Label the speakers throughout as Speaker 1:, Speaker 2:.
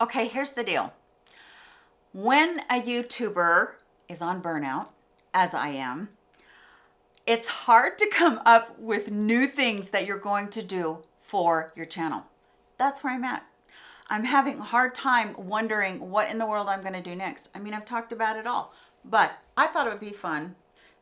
Speaker 1: Okay, here's the deal. When a YouTuber is on burnout, as I am, it's hard to come up with new things that you're going to do for your channel. That's where I'm at. I'm having a hard time wondering what in the world I'm going to do next. I mean, I've talked about it all, but I thought it would be fun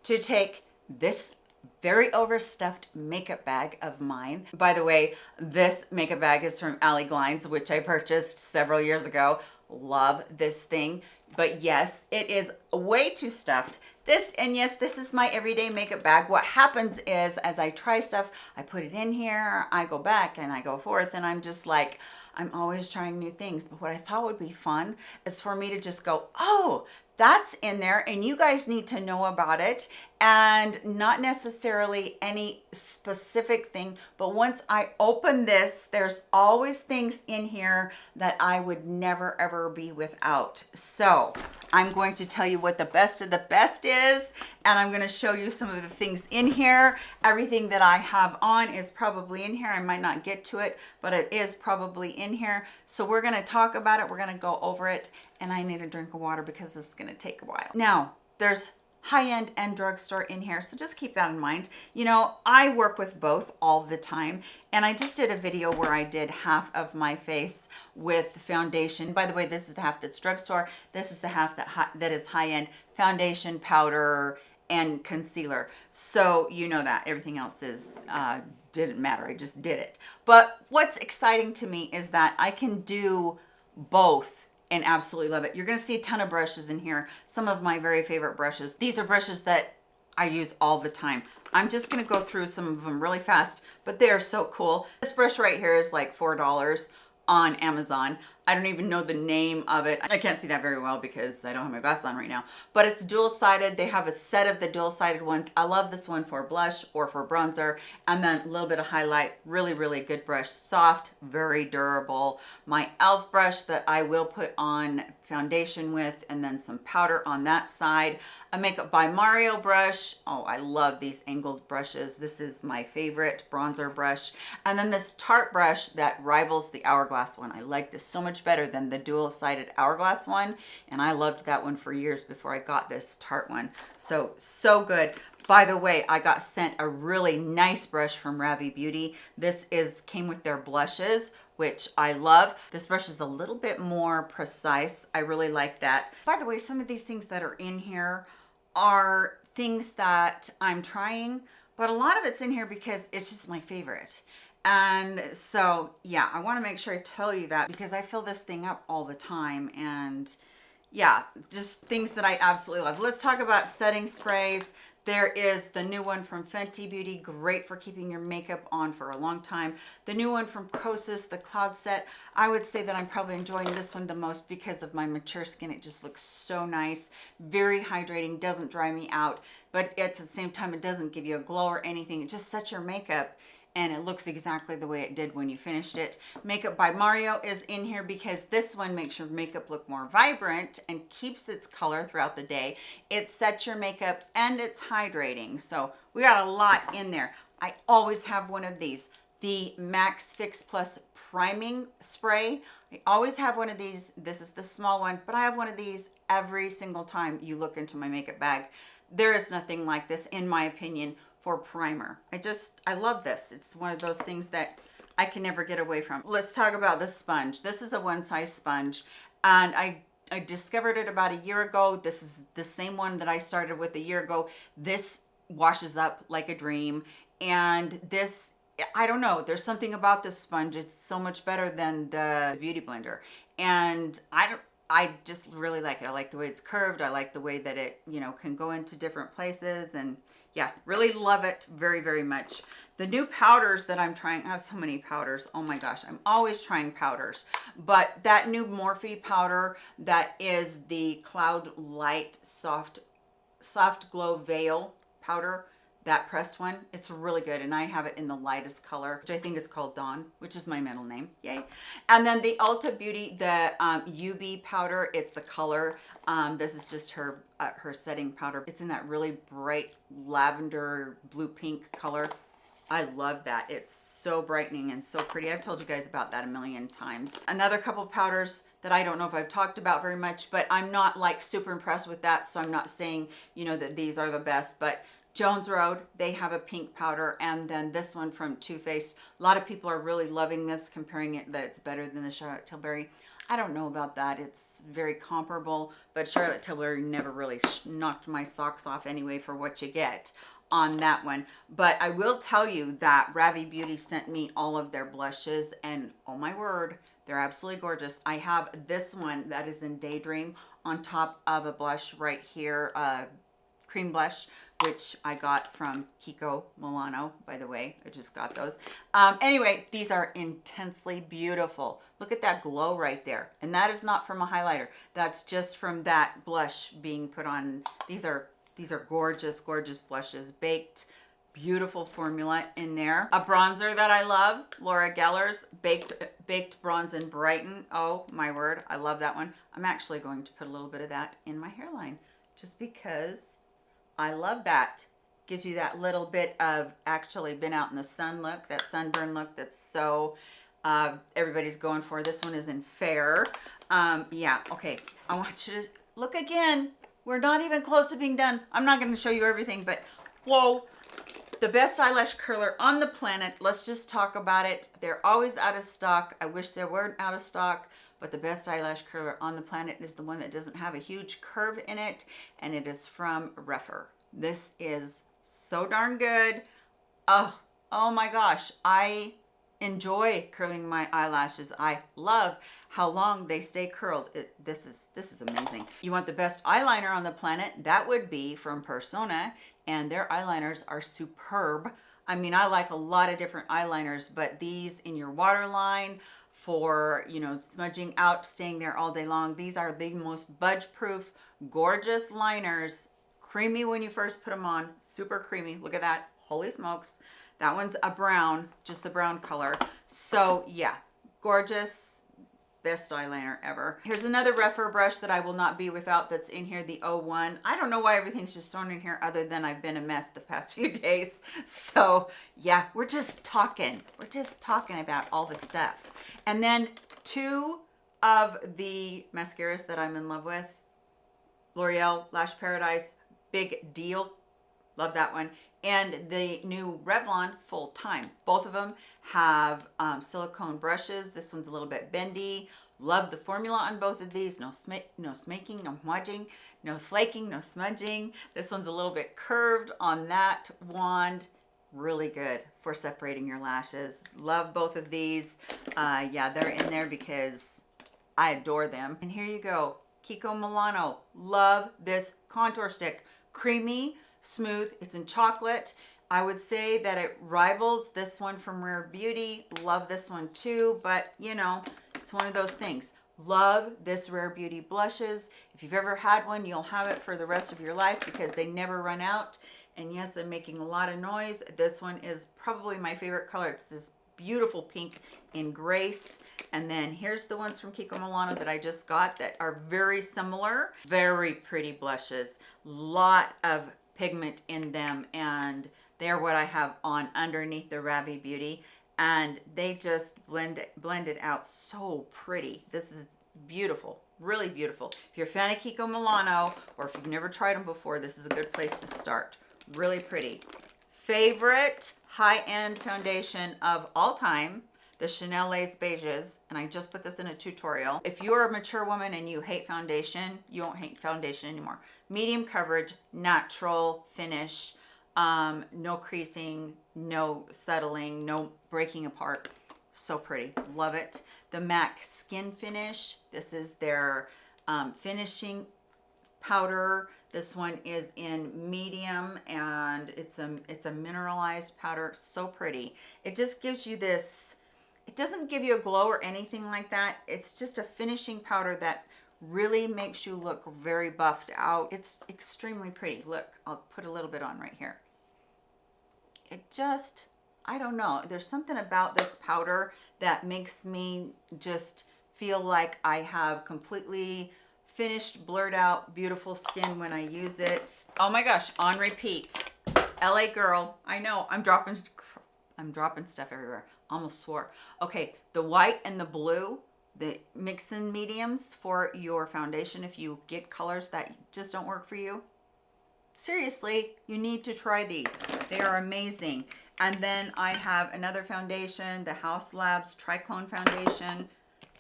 Speaker 1: to take this very overstuffed makeup bag of mine. By the way, this makeup bag is from Ali Glines, which I purchased several years ago. Love this thing, but yes, it is way too stuffed. Yes, this is my everyday makeup bag. What happens is, as I try stuff, I put it in here, I go back and I go forth, and I'm just like, I'm always trying new things. But what I thought would be fun is for me to just go, oh, that's in there and you guys need to know about it, and not necessarily any specific thing, but once I open this, there's always things in here that I would never ever be without. So I'm going to tell you what the best of the best is, and I'm going to show you some of the things in here. Everything that I have on is probably in here. I might not get to it, but it is probably in here. So we're going to talk about it, we're going to go over it, and I need a drink of water because this is going to take a while. Now, there's high-end and drugstore in here, so just keep that in mind. You know, I work with both all the time, and I just did a video where I did half of my face with foundation. By the way, this is the half that's drugstore. This is the half that is high-end foundation, powder, and concealer. So you know that everything else is didn't matter. I just did it. But what's exciting to me is that I can do both and absolutely love it. You're going to see a ton of brushes in here. Some of my very favorite brushes. These are brushes that I use all the time. I'm just going to go through some of them really fast, but they are so cool. This brush right here is like $4 on Amazon. I don't even know the name of it. I can't see that very well because I don't have my glasses on right now, but it's dual-sided. They have a set of the dual-sided ones. I love this one for blush or for bronzer, and then a little bit of highlight. Really, really good brush. Soft, very durable. My e.l.f. brush that I will put on foundation with, and then some powder on that side. A Makeup by Mario brush. Oh, I love these angled brushes. This is my favorite bronzer brush. And then this Tarte brush that rivals the Hourglass one. I like this so much better than the dual-sided Hourglass one, and I loved that one for years before I got this Tarte one. So good. By the way, I got sent a really nice brush from Ravie Beauty. This came with their blushes, which I love. This brush is a little bit more precise. I really like that. By the way, some of these things that are in here are things that I'm trying, but a lot of it's in here because it's just my favorite. And so, yeah, I want to make sure I tell you that because I fill this thing up all the time, and yeah, just things that I absolutely love. Let's talk about setting sprays. There is the new one from Fenty Beauty, great for keeping your makeup on for a long time. The new one from Kosas, the Cloud Set. I would say that I'm probably enjoying this one the most because of my mature skin. It just looks so nice, very hydrating, doesn't dry me out, but at the same time, it doesn't give you a glow or anything. It just sets your makeup and it looks exactly the way it did when you finished it. Makeup by Mario is in here because this one makes your makeup look more vibrant and keeps its color throughout the day. It sets your makeup and it's hydrating. So we got a lot in there. I always have one of these, the Max Fix Plus Priming Spray. I always have one of these. This is the small one, but I have one of these every single time you look into my makeup bag. There is nothing like this, in my opinion, for primer. I love this. It's one of those things that I can never get away from. Let's talk about the sponge. This is a one-size sponge, and I discovered it about a year ago. This is the same one that I started with a year ago. This washes up like a dream, and this, I don't know, there's something about this sponge. It's so much better than the Beauty Blender, and I just really like it. I like the way it's curved. I like the way that it, you know, can go into different places, and yeah, really love it very, very much. The new powders that I'm trying, I have so many powders. Oh my gosh, I'm always trying powders. But that new Morphe powder that is the Cloudlight Soft Glow Veil powder, that pressed one, it's really good. And I have it in the lightest color, which I think is called Dawn, which is my middle name. Yay. And then the Ulta Beauty, the UB powder, it's the color. This is just her setting powder. It's in that really bright lavender blue pink color. I love that. It's so brightening and so pretty. I've told you guys about that a million times. Another couple of powders that I don't know if I've talked about very much, but I'm not like super impressed with that. So I'm not saying, you know, that these are the best, but Jones Road, they have a pink powder, and then this one from Too Faced. A lot of people are really loving this, comparing it that it's better than the Charlotte Tilbury. I don't know about that. It's very comparable, but Charlotte Tilbury never really knocked my socks off anyway for what you get on that one. But I will tell you that Ravie Beauty sent me all of their blushes, and oh my word, they're absolutely gorgeous. I have this one that is in Daydream on top of a blush right here, cream blush, which I got from Kiko, Milano, by the way. I just got those. Anyway, these are intensely beautiful. Look at that glow right there. And that is not from a highlighter. That's just from that blush being put on. These are gorgeous, gorgeous blushes. Baked, beautiful formula in there. A bronzer that I love, Laura Geller's Baked Bronze and Brighten. Oh my word, I love that one. I'm actually going to put a little bit of that in my hairline just because I love that. Gives you that little bit of actually been out in the sun look, that sunburn look that's so everybody's going for. This one is in Fair. Yeah, okay. I want you to look again. We're not even close to being done. I'm not going to show you everything, but whoa. The best eyelash curler on the planet. Let's just talk about it. They're always out of stock. I wish they weren't out of stock. But the best eyelash curler on the planet is the one that doesn't have a huge curve in it, and it is from Rephr. This is so darn good. Oh my gosh. I enjoy curling my eyelashes. I love how long they stay curled. This is amazing. You want the best eyeliner on the planet? That would be from Persona, and their eyeliners are superb. I mean, I like a lot of different eyeliners, but these in your waterline, for, you know, smudging out, staying there all day long. These are the most budge proof, gorgeous liners. Creamy when you first put them on, super creamy. Look at that, holy smokes. That one's a brown, just the brown color. So yeah, gorgeous, best eyeliner ever. Here's another Rephr brush that I will not be without that's in here, the 01. I don't know why everything's just thrown in here other than I've been a mess the past few days. So yeah, we're just talking about all the stuff. And then two of the mascaras that I'm in love with, L'Oreal Lash Paradise, Big Deal, love that one. And the new Revlon Full Time. Both of them have silicone brushes. This one's a little bit bendy. Love the formula on both of these. No smaking, no smudging, no flaking, no smudging. This one's a little bit curved on that wand. Really good for separating your lashes. Love both of these. Yeah, they're in there because I adore them. And here you go. Kiko Milano. Love this contour stick. Creamy, smooth. It's in chocolate. I would say that it rivals this one from Rare Beauty. Love this one too, but you know, it's one of those things. Love this Rare Beauty blushes. If you've ever had one, you'll have it for the rest of your life because they never run out. And yes, they're making a lot of noise. This one is probably my favorite color. It's this beautiful pink in Grace. And then here's the ones from Kiko Milano that I just got that are very similar. Very pretty blushes. Lot of pigment in them, and they're what I have on underneath the Ravie Beauty, and they just blend it out so pretty. This is beautiful, really beautiful. If you're a fan of Kiko Milano, or if you've never tried them before, this is a good place to start. Really pretty. Favorite high-end foundation of all time, the Chanel Lace Beiges, and I just put this in a tutorial. If you're a mature woman and you hate foundation, you won't hate foundation anymore. Medium coverage, natural finish, no creasing, no settling, no breaking apart. So pretty, love it. The MAC Skin Finish, this is their finishing powder. This one is in medium, and it's a mineralized powder. So pretty. It just gives you this, it doesn't give you a glow or anything like that. It's just a finishing powder that really makes you look very buffed out. It's extremely pretty. Look, I'll put a little bit on right here. It just, I don't know. There's something about this powder that makes me just feel like I have completely finished, blurred out, beautiful skin when I use it. Oh my gosh, on repeat. LA Girl. I know, I'm dropping I'm dropping stuff everywhere. Almost swore. Okay, the white and the blue, the mix in mediums for your foundation if you get colors that just don't work for you. Seriously, you need to try these. They are amazing. And then I have another foundation, the House Labs Triclone Foundation.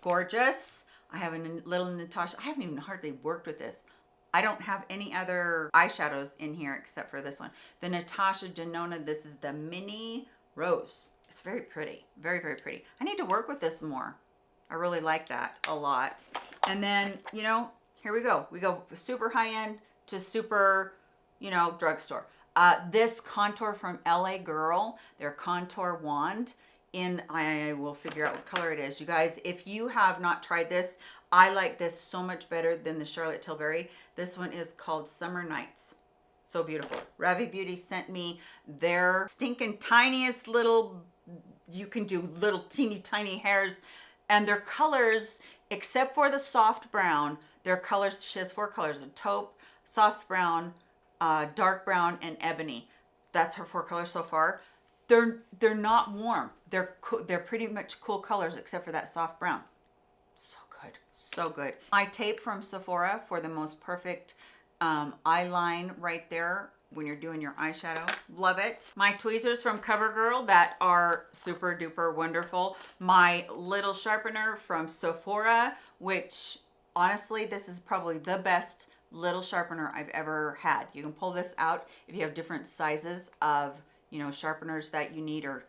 Speaker 1: Gorgeous. I have a little Natasha. I haven't even hardly worked with this. I don't have any other eyeshadows in here except for this one. The Natasha Denona, this is the Mini Rose. It's very pretty. Very, very pretty. I need to work with this more. I really like that a lot. And then, you know, here we go. We go super high-end to super, you know, drugstore. This contour from LA Girl, their contour wand. I will figure out what color it is. You guys, if you have not tried this, I like this so much better than the Charlotte Tilbury. This one is called Summer Nights. So beautiful. Ravie Beauty sent me their stinking tiniest little, you can do little teeny tiny hairs, and their colors, except for the soft brown, their colors, she has 4 colors, a taupe, soft brown, dark brown, and ebony. That's her 4 colors so far. They're not warm. They're pretty much cool colors except for that soft brown. So good, so good. Eye tape from Sephora for the most perfect eye line right there when you're doing your eyeshadow. Love it. My tweezers from CoverGirl that are super duper wonderful. My little sharpener from Sephora, which honestly, this is probably the best little sharpener I've ever had. You can pull this out if you have different sizes of, you know, sharpeners that you need or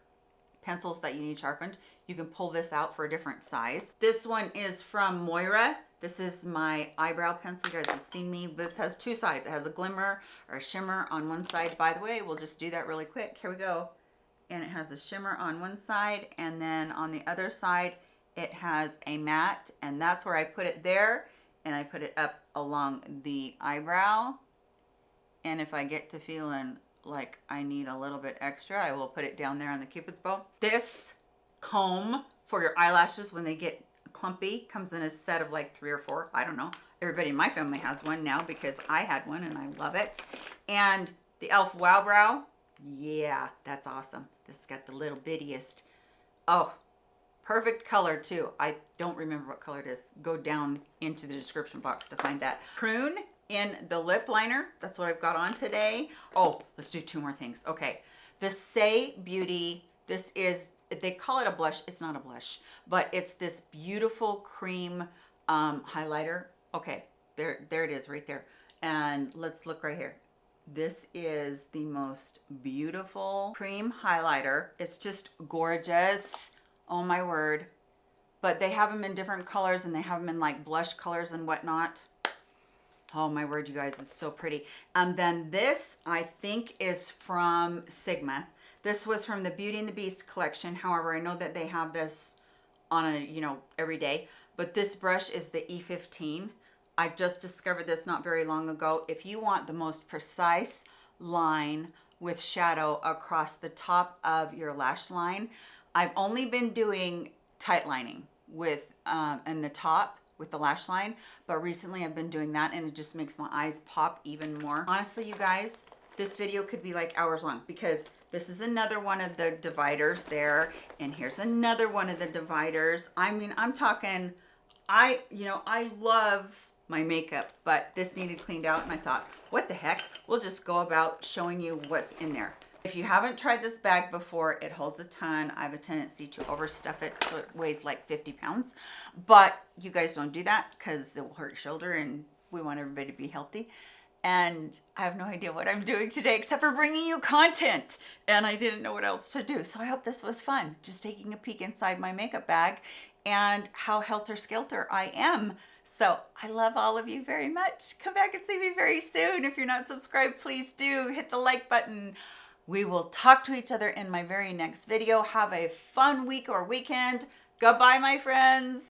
Speaker 1: pencils that you need sharpened. You can pull this out for a different size. This one is from Moira. This is my eyebrow pencil. You guys have seen me. This has 2 sides. It has a glimmer or a shimmer on one side. By the way, we'll just do that really quick. Here we go. And it has a shimmer on one side, and then on the other side it has a matte, and that's where I put it there, and I put it up along the eyebrow. And if I get to feeling like I need a little bit extra, I will put it down there on the Cupid's bow. This comb for your eyelashes when they get clumpy comes in a set of like 3 or 4. I don't know. Everybody in my family has one now because I had one and I love it. And the e.l.f. Wow Brow. Yeah, that's awesome. This has got the little bittiest. Oh, perfect color too. I don't remember what color it is. Go down into the description box to find that. Prune in the lip liner. That's what I've got on today. Oh, let's do 2 more things. Okay. The Say Beauty. This is, they call it a blush. It's not a blush, but it's this beautiful cream highlighter. Okay. There it is right there. And let's look right here. This is the most beautiful cream highlighter. It's just gorgeous. Oh my word. But they have them in different colors, and they have them in like blush colors and whatnot. Oh my word, you guys, it's so pretty. And then this, I think, is from Sigma. This was from the Beauty and the Beast collection. However, I know that they have this on a, you know, every day. But this brush is the E15. I just discovered this not very long ago. If you want the most precise line with shadow across the top of your lash line, I've only been doing tight lining with in the top with the lash line, but recently I've been doing that, and it just makes my eyes pop even more. Honestly, you guys, this video could be like hours long because this is another one of the dividers there, and here's another one of the dividers. I mean, I'm talking, I love my makeup, but this needed cleaned out, and I thought, what the heck? We'll just go about showing you what's in there. If you haven't tried this bag before, it holds a ton. I have a tendency to overstuff it, so it weighs like 50 pounds. But you guys don't do that because it will hurt your shoulder, and we want everybody to be healthy. And I have no idea what I'm doing today except for bringing you content. And I didn't know what else to do. So I hope this was fun. Just taking a peek inside my makeup bag and how helter-skelter I am. So I love all of you very much. Come back and see me very soon. If you're not subscribed, please do hit the like button. We will talk to each other in my very next video. Have a fun week or weekend. Goodbye, my friends.